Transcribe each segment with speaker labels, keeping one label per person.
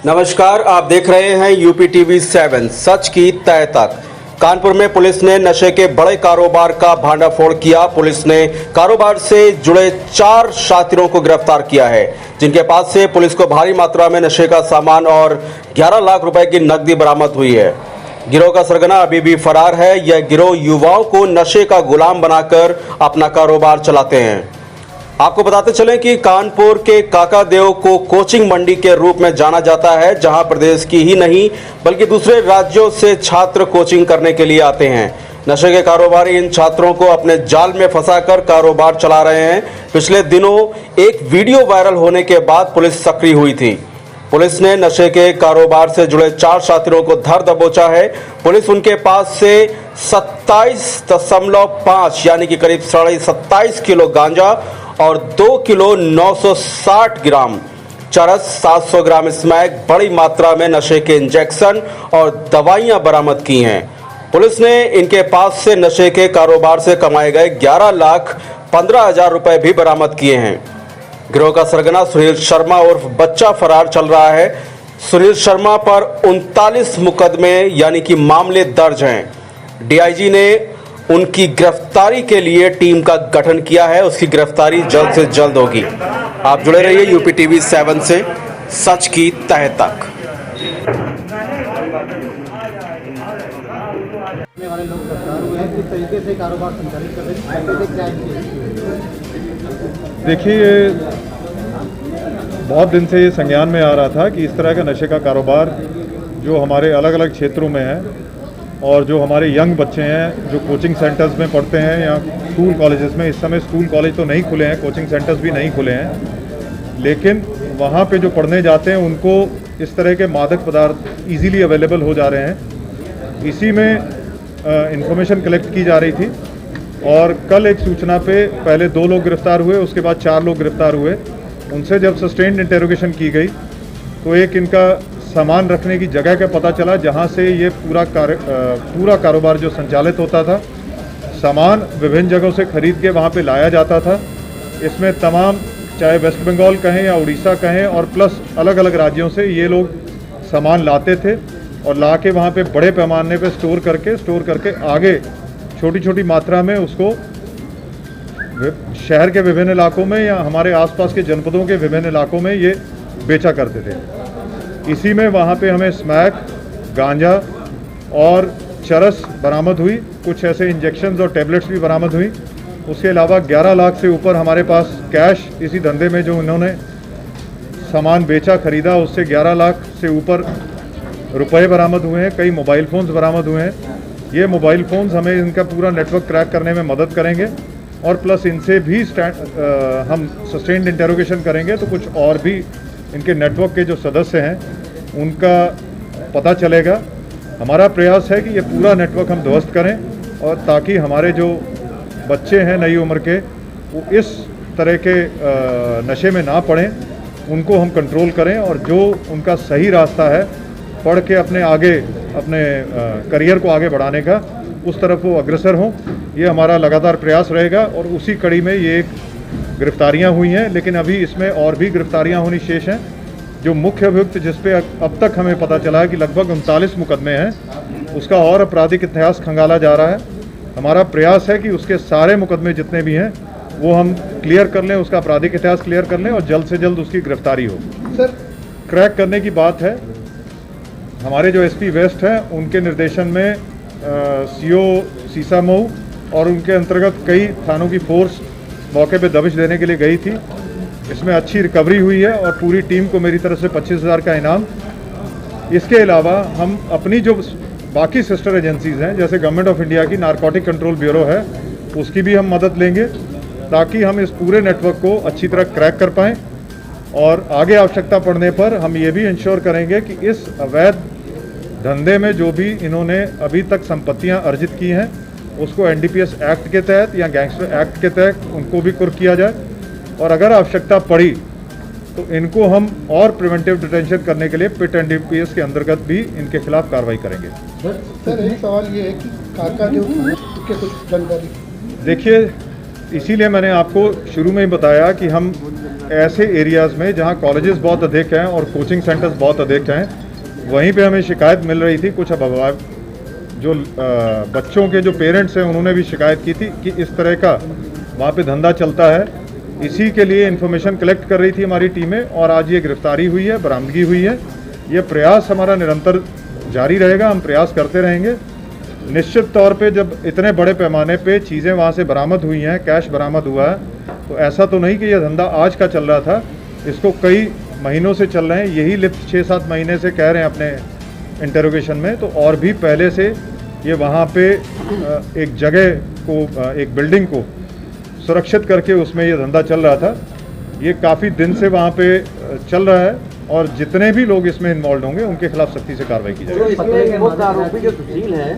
Speaker 1: नमस्कार, आप देख रहे हैं यूपी टीवी 7 सच की तह तक। कानपुर में पुलिस ने नशे के बड़े कारोबार का भांडाफोड़ किया। पुलिस ने कारोबार से जुड़े 4 शातिरों को गिरफ्तार किया है, जिनके पास से पुलिस को भारी मात्रा में नशे का सामान और 11 लाख रुपए की नकदी बरामद हुई है। गिरोह का सरगना अभी भी फरार है। यह गिरोह युवाओं को नशे का गुलाम बनाकर अपना कारोबार चलाते हैं। आपको बताते चलें कि कानपुर के काकादेव को कोचिंग मंडी के रूप में जाना जाता है, जहां प्रदेश की ही नहीं बल्कि दूसरे राज्यों से छात्र कोचिंग करने के लिए आते हैं। नशे के कारोबारी इन छात्रों को अपने जाल में फंसाकर कारोबार चला रहे हैं। पिछले दिनों एक वीडियो वायरल होने के बाद पुलिस सक्रिय हुई थी। पुलिस ने नशे के कारोबार से जुड़े 4 शातिरों को धर दबोचा है। पुलिस उनके पास से 27.5 यानी कि करीब 27.5 किलो गांजा और 2 किलो 960 ग्राम चरस, 700 ग्राम स्मैक, बड़ी मात्रा में नशे के इंजेक्शन और दवाइयां बरामद की हैं। पुलिस ने इनके पास से नशे के कारोबार से कमाए गए 11,15,000 रुपए भी बरामद किए हैं। गिरोह का सरगना सुनील शर्मा उर्फ बच्चा फरार चल रहा है। सुनील शर्मा पर 39 मुकदमे यानी कि मामले दर्ज हैं। डीआईजी ने उनकी गिरफ्तारी के लिए टीम का गठन किया है। उसकी गिरफ्तारी जल्द से जल्द होगी। आप जुड़े रहिए यूपी टीवी 7 से सच की तह तक।
Speaker 2: देखिए, बहुत दिन से ये संज्ञान में आ रहा था कि इस तरह का नशे का कारोबार जो हमारे अलग अलग क्षेत्रों में है और जो हमारे यंग बच्चे हैं जो कोचिंग सेंटर्स में पढ़ते हैं या स्कूल कॉलेजेस में, इस समय स्कूल कॉलेज तो नहीं खुले हैं, कोचिंग सेंटर्स भी नहीं खुले हैं, लेकिन वहाँ पे जो पढ़ने जाते हैं उनको इस तरह के मादक पदार्थ इजीली अवेलेबल हो जा रहे हैं। इसी में इंफॉर्मेशन कलेक्ट की जा रही थी और कल एक सूचना पे पहले 2 लोग गिरफ्तार हुए, उसके बाद 4 लोग गिरफ्तार हुए। उनसे जब सस्टेन्ड इंटेरोगेशन की गई तो एक इनका सामान रखने की जगह का पता चला, जहां से ये पूरा कारोबार जो संचालित होता था। सामान विभिन्न जगहों से खरीद के वहां पे लाया जाता था। इसमें तमाम, चाहे वेस्ट बंगाल कहें या उड़ीसा कहें, और प्लस अलग अलग राज्यों से ये लोग सामान लाते थे और ला के वहाँ पे बड़े पैमाने पे स्टोर करके आगे छोटी छोटी मात्रा में उसको शहर के विभिन्न इलाकों में या हमारे आसपास के जनपदों के विभिन्न इलाकों में ये बेचा करते थे। इसी में वहाँ पे हमें स्मैक, गांजा और चरस बरामद हुई। कुछ ऐसे इंजेक्शन्स और टैबलेट्स भी बरामद हुई। उसके अलावा 11 लाख से ऊपर हमारे पास कैश, इसी धंधे में जो इन्होंने सामान बेचा खरीदा उससे 11 लाख से ऊपर रुपए बरामद हुए हैं। कई मोबाइल फ़ोन्स बरामद हुए हैं। ये मोबाइल फ़ोन्स हमें इनका पूरा नेटवर्क क्रैक करने में मदद करेंगे और प्लस इनसे भी हम सस्टेन्ड इंटेरोगेशन करेंगे तो कुछ और भी इनके नेटवर्क के जो सदस्य हैं उनका पता चलेगा। हमारा प्रयास है कि ये पूरा नेटवर्क हम ध्वस्त करें और ताकि हमारे जो बच्चे हैं नई उम्र के वो इस तरह के नशे में ना पड़ें, उनको हम कंट्रोल करें और जो उनका सही रास्ता है पढ़ के अपने करियर को आगे बढ़ाने का, उस तरफ वो अग्रसर हों। ये हमारा लगातार प्रयास रहेगा और उसी कड़ी में ये एक गिरफ्तारियां हुई हैं, लेकिन अभी इसमें और भी गिरफ्तारियां होनी शेष हैं। जो मुख्य अभियुक्त जिस पे अब तक हमें पता चला है कि लगभग 39 मुकदमे हैं, उसका और आपराधिक इतिहास खंगाला जा रहा है। हमारा प्रयास है कि उसके सारे मुकदमे जितने भी हैं वो हम क्लियर कर लें, उसका आपराधिक इतिहास क्लियर कर लें और जल्द से जल्द उसकी गिरफ्तारी हो।
Speaker 3: सर,
Speaker 2: क्रैक करने की बात है, हमारे जो एसपी वेस्ट हैं उनके निर्देशन में सीओ सीसामऊ और उनके अंतर्गत कई थानों की फोर्स मौके पे दबिश देने के लिए गई थी। इसमें अच्छी रिकवरी हुई है और पूरी टीम को मेरी तरफ से 25,000 का इनाम। इसके अलावा हम अपनी जो बाकी सिस्टर एजेंसीज़ हैं, जैसे गवर्नमेंट ऑफ इंडिया की नारकोटिक कंट्रोल ब्यूरो है, उसकी भी हम मदद लेंगे ताकि हम इस पूरे नेटवर्क को अच्छी तरह क्रैक कर पाएँ और आगे आवश्यकता पड़ने पर हम ये भी इंश्योर करेंगे कि इस अवैध धंधे में जो भी इन्होंने अभी तक संपत्तियां अर्जित की हैं उसको एनडीपीएस एक्ट के तहत या गैंगस्टर एक्ट के तहत उनको भी कुर्क किया जाए और अगर आवश्यकता पड़ी तो इनको हम और प्रिवेंटिव डिटेंशन करने के लिए पिट एनडीपीएस के अंतर्गत भी इनके खिलाफ कार्रवाई करेंगे।
Speaker 3: सर, एक सवाल ये है कि काकादेव के कुछ जानकारी।
Speaker 2: देखिए, इसीलिए मैंने आपको शुरू में ही बताया कि हम ऐसे एरियाज़ में जहाँ कॉलेजेस बहुत अधिक हैं और कोचिंग सेंटर्स बहुत अधिक हैं, वहीं पे हमें शिकायत मिल रही थी। कुछ जो बच्चों के जो पेरेंट्स हैं उन्होंने भी शिकायत की थी कि इस तरह का वहाँ पे धंधा चलता है। इसी के लिए इन्फॉर्मेशन कलेक्ट कर रही थी हमारी टीमें और आज ये गिरफ्तारी हुई है, बरामदगी हुई है। ये प्रयास हमारा निरंतर जारी रहेगा, हम प्रयास करते रहेंगे। निश्चित तौर पे जब इतने बड़े पैमाने पे चीज़ें वहाँ से बरामद हुई हैं, कैश बरामद हुआ है, तो ऐसा तो नहीं कि यह धंधा आज का चल रहा था, इसको कई महीनों से चल रहे हैं। यही लिप्त 6-7 महीने से कह रहे हैं अपने इंटरोगेशन में। तो और भी पहले से ये वहाँ पे एक जगह को, एक बिल्डिंग को सुरक्षित करके उसमें ये धंधा चल रहा था। ये काफ़ी दिन से वहाँ पे चल रहा है और जितने भी लोग इसमें इन्वॉल्व होंगे उनके खिलाफ सख्ती से कार्रवाई की जाएगी।
Speaker 4: आरोपी जो सुशील है,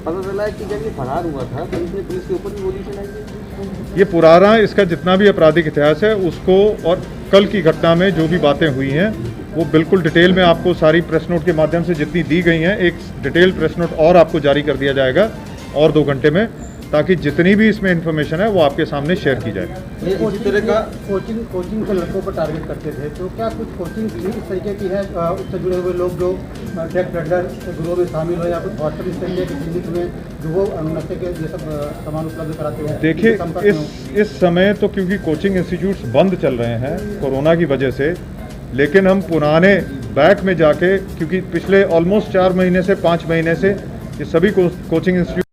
Speaker 4: पता चला है कि जब ये फरार हुआ था तो इसने पुलिस के ऊपर भी गोली चलाई है।
Speaker 2: ये पुराना इसका जितना भी आपराधिक इतिहास है उसको, और कल की घटना में जो भी बातें हुई हैं वो बिल्कुल डिटेल में आपको सारी प्रेस नोट के माध्यम से जितनी दी गई हैं, एक डिटेल प्रेस नोट और आपको जारी कर दिया जाएगा और 2 घंटे में, ताकि जितनी भी इसमें इंफॉर्मेशन है वो आपके सामने शेयर की जाए।
Speaker 3: इसी तरह का कोचिंग के लड़कों पर टारगेट करते थे, तो क्या कुछ कोचिंग भी इस तरीके की है, उससे जुड़े हुए लोग जो टेक ट्रेडर ग्रोह में शामिल हो या कुछ व्हाट्सएप इस तरीके के चिन्हित में जो वो नशे के ये सब सामान उपलब्ध कराते हैं?
Speaker 2: देखिए इस समय तो क्योंकि कोचिंग इंस्टीट्यूट्स बंद चल रहे हैं कोरोना की वजह से, लेकिन हम पुराने बैक में जाके, क्योंकि पिछले ऑलमोस्ट 4 महीने से 5 महीने से ये सभी कोचिंग इंस्टीट्यूट